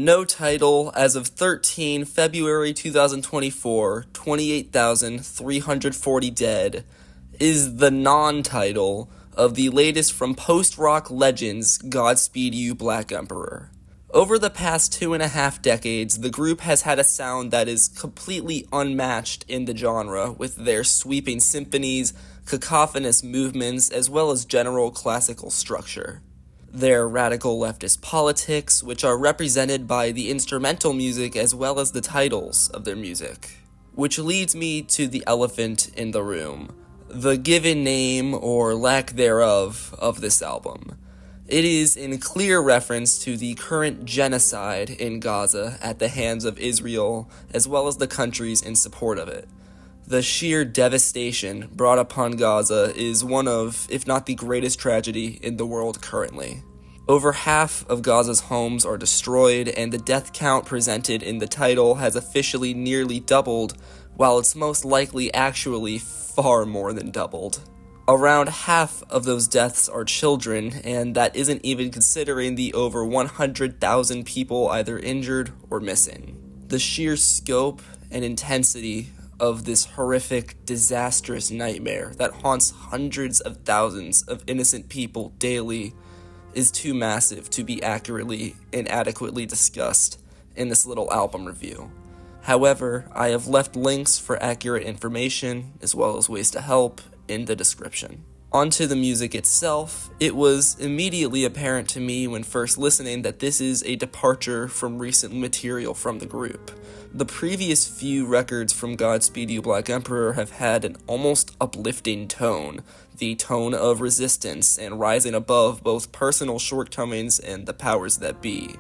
No title as of 13 February 2024, 28,340 dead, is the non-title of the latest from post-rock legends Godspeed You Black Emperor. Over the past 2.5 decades, the group has had a sound that is completely unmatched in the genre, with their sweeping symphonies, cacophonous movements, as well as general classical structure. Their radical leftist politics, which are represented by the instrumental music as well as the titles of their music. Which leads me to the elephant in the room, the given name or lack thereof of this album. It is in clear reference to the current genocide in Gaza at the hands of Israel, as well as the countries in support of it. The sheer devastation brought upon Gaza is one of, if not the greatest tragedy in the world currently. Over half of Gaza's homes are destroyed, and the death count presented in the title has officially nearly doubled, while it's most likely actually far more than doubled. Around half of those deaths are children, and that isn't even considering the over 100,000 people either injured or missing. The sheer scope and intensity of this horrific, disastrous nightmare that haunts hundreds of thousands of innocent people daily is too massive to be accurately and adequately discussed in this little album review. However, I have left links for accurate information, as well as ways to help, in the description. Onto the music itself, it was immediately apparent to me when first listening that this is a departure from recent material from the group. The previous few records from Godspeed You Black Emperor have had an almost uplifting tone, the tone of resistance and rising above both personal shortcomings and the powers that be.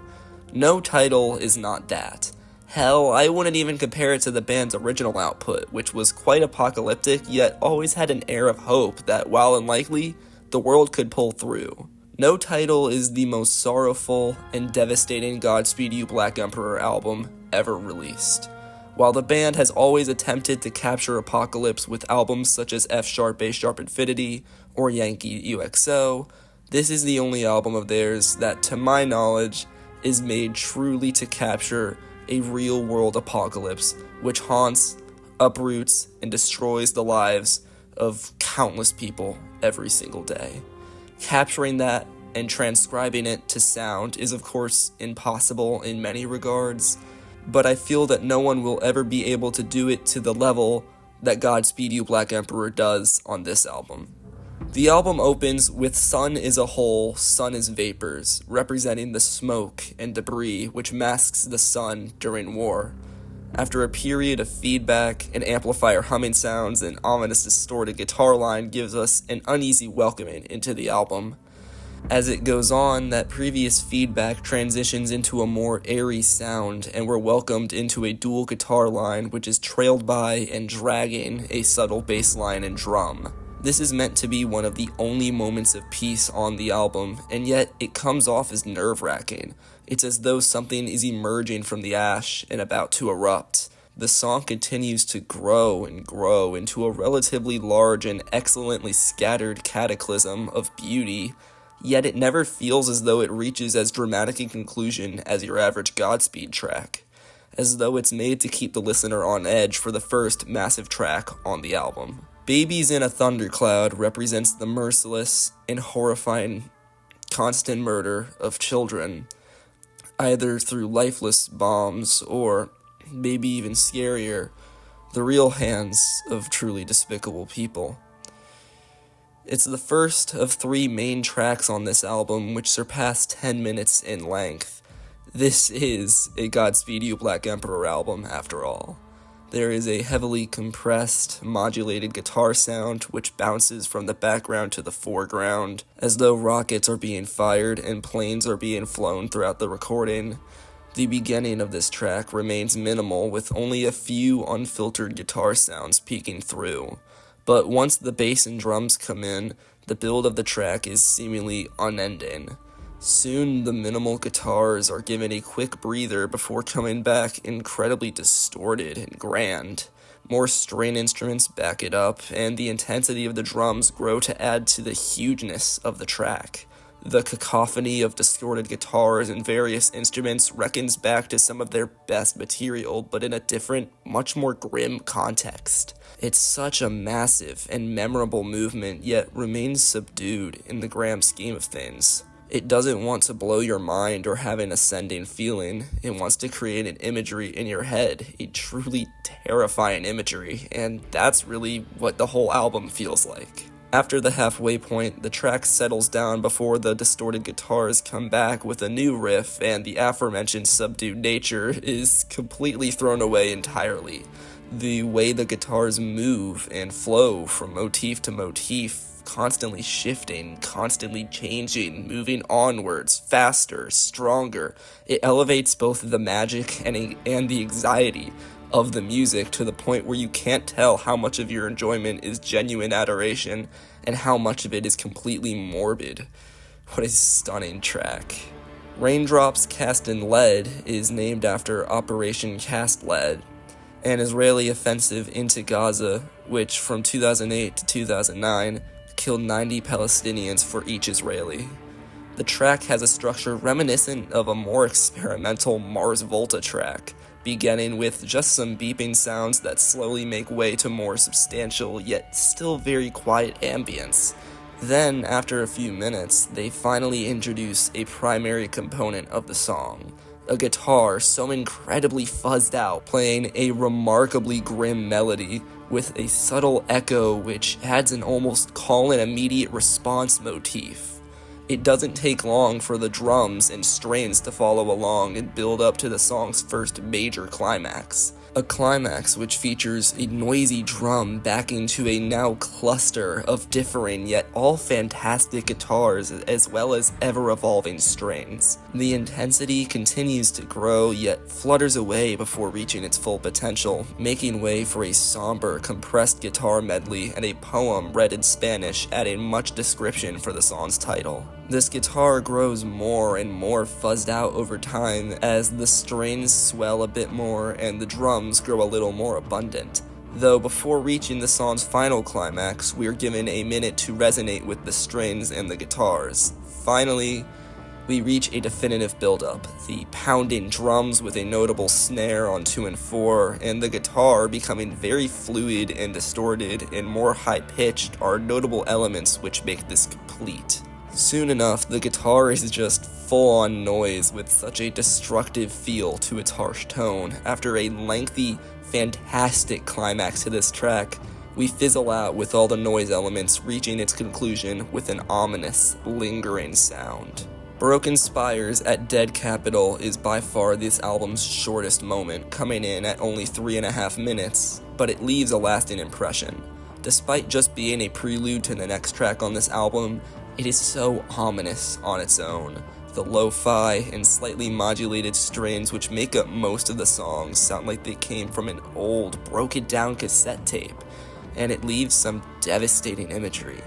No title is not that. Hell, I wouldn't even compare it to the band's original output, which was quite apocalyptic, yet always had an air of hope that, while unlikely, the world could pull through. No Title is the most sorrowful and devastating Godspeed You Black Emperor album ever released. While the band has always attempted to capture apocalypse with albums such as F Sharp A Sharp Infinity or Yankee UXO, this is the only album of theirs that, to my knowledge, is made truly to capture a real-world apocalypse which haunts, uproots, and destroys the lives of countless people every single day. Capturing that and transcribing it to sound is of course impossible in many regards, but I feel that no one will ever be able to do it to the level that Godspeed You Black Emperor does on this album. The album opens with Sun is a Hole, Sun is Vapors, representing the smoke and debris which masks the sun during war. After a period of feedback, an amplifier humming sounds, and ominous distorted guitar line gives us an uneasy welcoming into the album. As it goes on, that previous feedback transitions into a more airy sound, and we're welcomed into a dual guitar line which is trailed by and dragging a subtle bass line and drum. This is meant to be one of the only moments of peace on the album, and yet it comes off as nerve-wracking. It's as though something is emerging from the ash and about to erupt. The song continues to grow and grow into a relatively large and excellently scattered cataclysm of beauty, yet it never feels as though it reaches as dramatic a conclusion as your average Godspeed track, as though it's made to keep the listener on edge for the first massive track on the album. Babies in a Thundercloud represents the merciless and horrifying constant murder of children, either through lifeless bombs or, maybe even scarier, the real hands of truly despicable people. It's the first of 3 main tracks on this album which surpass 10 minutes in length. This is a Godspeed You Black Emperor album, after all. There is a heavily compressed, modulated guitar sound which bounces from the background to the foreground, as though rockets are being fired and planes are being flown throughout the recording. The beginning of this track remains minimal, with only a few unfiltered guitar sounds peeking through. But once the bass and drums come in, the build of the track is seemingly unending. Soon, the minimal guitars are given a quick breather before coming back incredibly distorted and grand. More string instruments back it up, and the intensity of the drums grow to add to the hugeness of the track. The cacophony of distorted guitars and various instruments reckons back to some of their best material, but in a different, much more grim context. It's such a massive and memorable movement, yet remains subdued in the grand scheme of things. It doesn't want to blow your mind or have an ascending feeling. It wants to create an imagery in your head, a truly terrifying imagery, and that's really what the whole album feels like. After the halfway point, the track settles down before the distorted guitars come back with a new riff, and the aforementioned subdued nature is completely thrown away entirely. The way the guitars move and flow from motif to motif, constantly shifting, constantly changing, moving onwards, faster, stronger. It elevates both the magic and the anxiety of the music to the point where you can't tell how much of your enjoyment is genuine adoration and how much of it is completely morbid. What a stunning track. Raindrops Cast in Lead is named after Operation Cast Lead, an Israeli offensive into Gaza, which from 2008 to 2009 killed 90 Palestinians for each Israeli. The track has a structure reminiscent of a more experimental Mars Volta track, beginning with just some beeping sounds that slowly make way to more substantial yet still very quiet ambience. Then, after a few minutes, they finally introduce a primary component of the song, a guitar so incredibly fuzzed out, playing a remarkably grim melody with a subtle echo which adds an almost call and immediate response motif. It doesn't take long for the drums and strains to follow along and build up to the song's first major climax. A climax which features a noisy drum backing to a now cluster of differing yet all fantastic guitars as well as ever-evolving strings. The intensity continues to grow yet flutters away before reaching its full potential, making way for a somber, compressed guitar medley and a poem read in Spanish adding much description for the song's title. This guitar grows more and more fuzzed out over time as the strings swell a bit more and the drums grow a little more abundant. Though before reaching the song's final climax, we are given a minute to resonate with the strings and the guitars. Finally, we reach a definitive build-up, the pounding drums with a notable snare on 2 and 4, and the guitar becoming very fluid and distorted and more high-pitched are notable elements which make this complete. Soon enough, the guitar is just full-on noise with such a destructive feel to its harsh tone. After a lengthy, fantastic climax to this track, we fizzle out with all the noise elements reaching its conclusion with an ominous, lingering sound. Broken Spires at Dead Kapital is by far this album's shortest moment, coming in at only 3.5 minutes, but it leaves a lasting impression. Despite just being a prelude to the next track on this album, it is so ominous on its own. The lo-fi and slightly modulated strains which make up most of the songs sound like they came from an old, broken-down cassette tape, and it leaves some devastating imagery.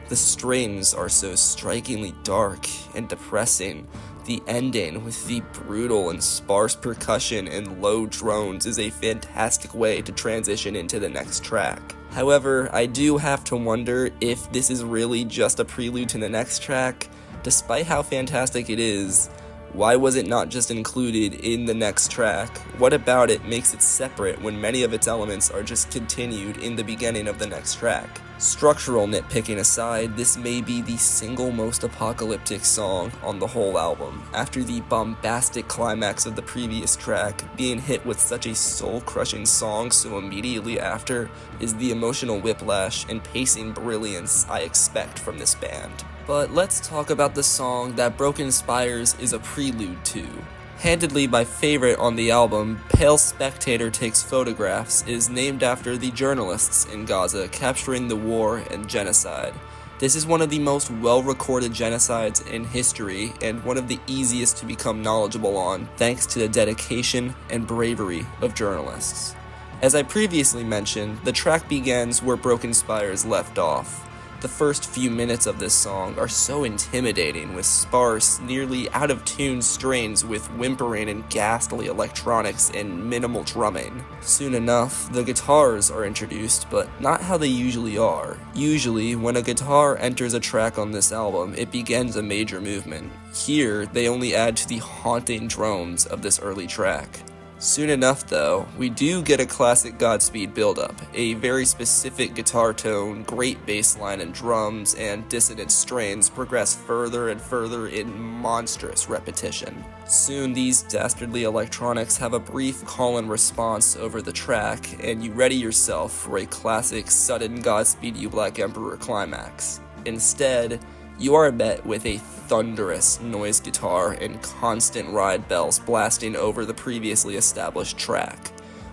The strings are so strikingly dark and depressing. The ending with the brutal and sparse percussion and low drones is a fantastic way to transition into the next track. However, I do have to wonder if this is really just a prelude to the next track. Despite how fantastic it is, why was it not just included in the next track? What about it makes it separate when many of its elements are just continued in the beginning of the next track? Structural nitpicking aside, this may be the single most apocalyptic song on the whole album. After the bombastic climax of the previous track, being hit with such a soul-crushing song so immediately after is the emotional whiplash and pacing brilliance I expect from this band. But let's talk about the song that Broken Spires is a prelude to. Handedly my favorite on the album, Pale Spectator Takes Photographs, is named after the journalists in Gaza capturing the war and genocide. This is one of the most well-recorded genocides in history and one of the easiest to become knowledgeable on thanks to the dedication and bravery of journalists. As I previously mentioned, the track begins where Broken Spires left off. The first few minutes of this song are so intimidating, with sparse, nearly out-of-tune strains with whimpering and ghastly electronics and minimal drumming. Soon enough, the guitars are introduced, but not how they usually are. Usually, when a guitar enters a track on this album, it begins a major movement. Here, they only add to the haunting drones of this early track. Soon enough, though, we do get a classic Godspeed buildup, a very specific guitar tone, great bass line and drums, and dissonant strains progress further and further in monstrous repetition. Soon, these dastardly electronics have a brief call and response over the track, and you ready yourself for a classic sudden Godspeed You Black Emperor climax. Instead, you are met with a thunderous noise guitar and constant ride bells blasting over the previously established track,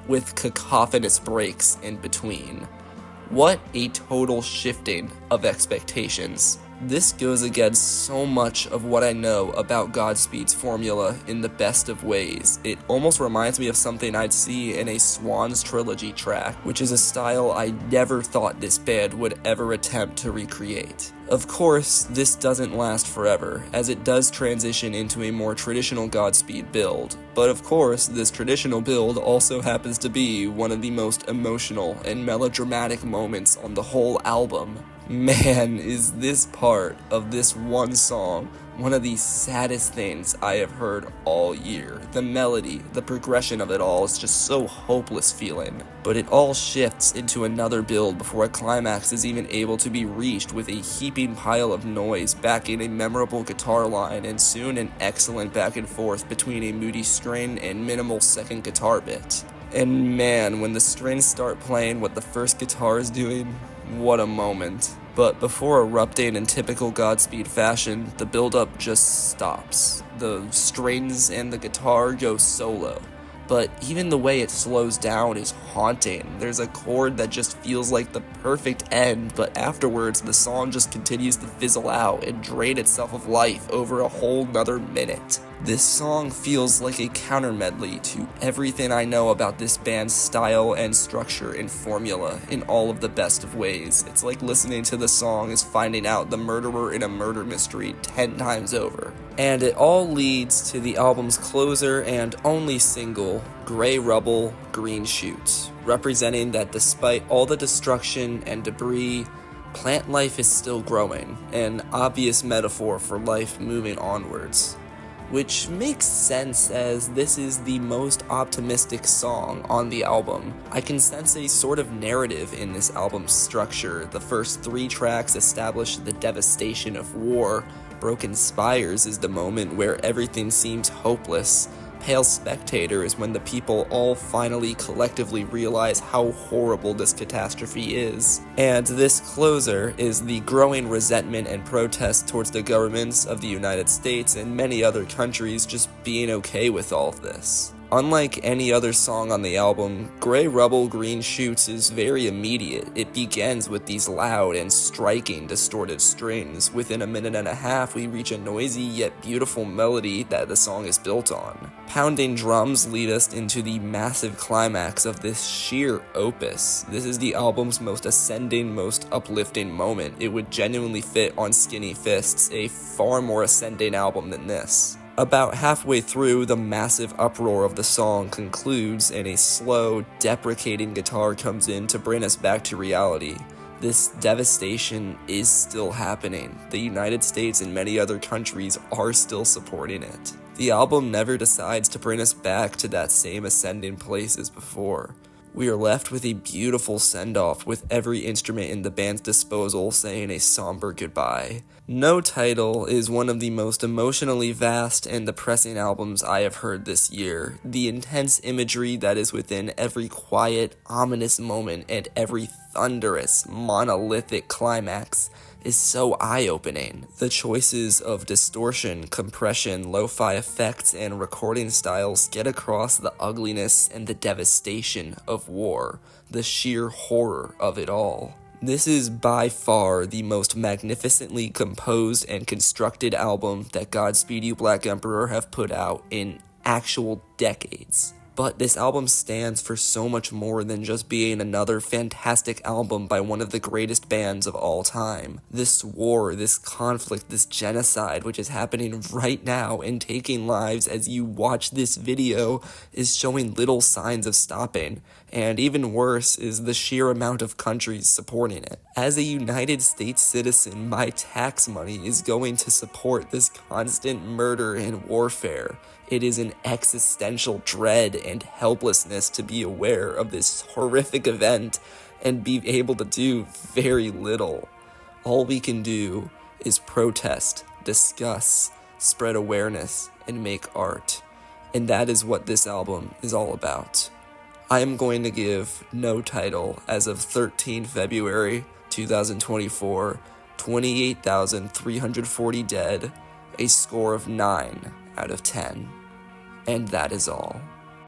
with cacophonous breaks in between. What a total shifting of expectations. This goes against so much of what I know about Godspeed's formula in the best of ways. It almost reminds me of something I'd see in a Swans trilogy track, which is a style I never thought this band would ever attempt to recreate. Of course, this doesn't last forever, as it does transition into a more traditional Godspeed build, but of course, this traditional build also happens to be one of the most emotional and melodramatic moments on the whole album. Man, is this part of this one song one of the saddest things I have heard all year. The melody, the progression of it all is just so hopeless feeling. But it all shifts into another build before a climax is even able to be reached, with a heaping pile of noise backing a memorable guitar line, and soon an excellent back and forth between a moody string and minimal second guitar bit. And man, when the strings start playing what the first guitar is doing, what a moment. But before erupting in typical Godspeed fashion, the build-up just stops. The strings and the guitar go solo. But even the way it slows down is haunting. There's a chord that just feels like the perfect end, but afterwards the song just continues to fizzle out and drain itself of life over a whole nother minute. This song feels like a counter medley to everything I know about this band's style and structure and formula in all of the best of ways. It's like listening to the song is finding out the murderer in a murder mystery 10 times over. And it all leads to the album's closer and only single, Gray Rubble, Green Shoots, representing that despite all the destruction and debris, plant life is still growing, an obvious metaphor for life moving onwards. Which makes sense, as this is the most optimistic song on the album. I can sense a sort of narrative in this album's structure. The first 3 tracks establish the devastation of war. Broken Spires is the moment where everything seems hopeless. Pale Spectator is when the people all finally collectively realize how horrible this catastrophe is. And this closer is the growing resentment and protest towards the governments of the United States and many other countries just being okay with all of this. Unlike any other song on the album, Gray Rubble, Green Shoots is very immediate. It begins with these loud and striking distorted strings. Within a minute and a half, we reach a noisy yet beautiful melody that the song is built on. Pounding drums lead us into the massive climax of this sheer opus. This is the album's most ascending, most uplifting moment. It would genuinely fit on Skinny Fists, a far more ascending album than this. About halfway through, the massive uproar of the song concludes, and a slow, deprecating guitar comes in to bring us back to reality. This devastation is still happening. The United States and many other countries are still supporting it. The album never decides to bring us back to that same ascending place as before. We are left with a beautiful send-off, with every instrument in the band's disposal saying a somber goodbye. No Title is one of the most emotionally vast and depressing albums I have heard this year. The intense imagery that is within every quiet, ominous moment and every thunderous, monolithic climax is so eye-opening. The choices of distortion, compression, lo-fi effects, and recording styles get across the ugliness and the devastation of war, the sheer horror of it all. This is by far the most magnificently composed and constructed album that Godspeed You Black Emperor have put out in actual decades. But this album stands for so much more than just being another fantastic album by one of the greatest bands of all time. This war, this conflict, this genocide, which is happening right now and taking lives as you watch this video, is showing little signs of stopping. And even worse is the sheer amount of countries supporting it. As a United States citizen, my tax money is going to support this constant murder and warfare. It is an existential dread and helplessness to be aware of this horrific event and be able to do very little. All we can do is protest, discuss, spread awareness, and make art. And that is what this album is all about. I am going to give No Title as of 13 February 2024, 28,340 dead, a score of 9 out of 10. And that is all.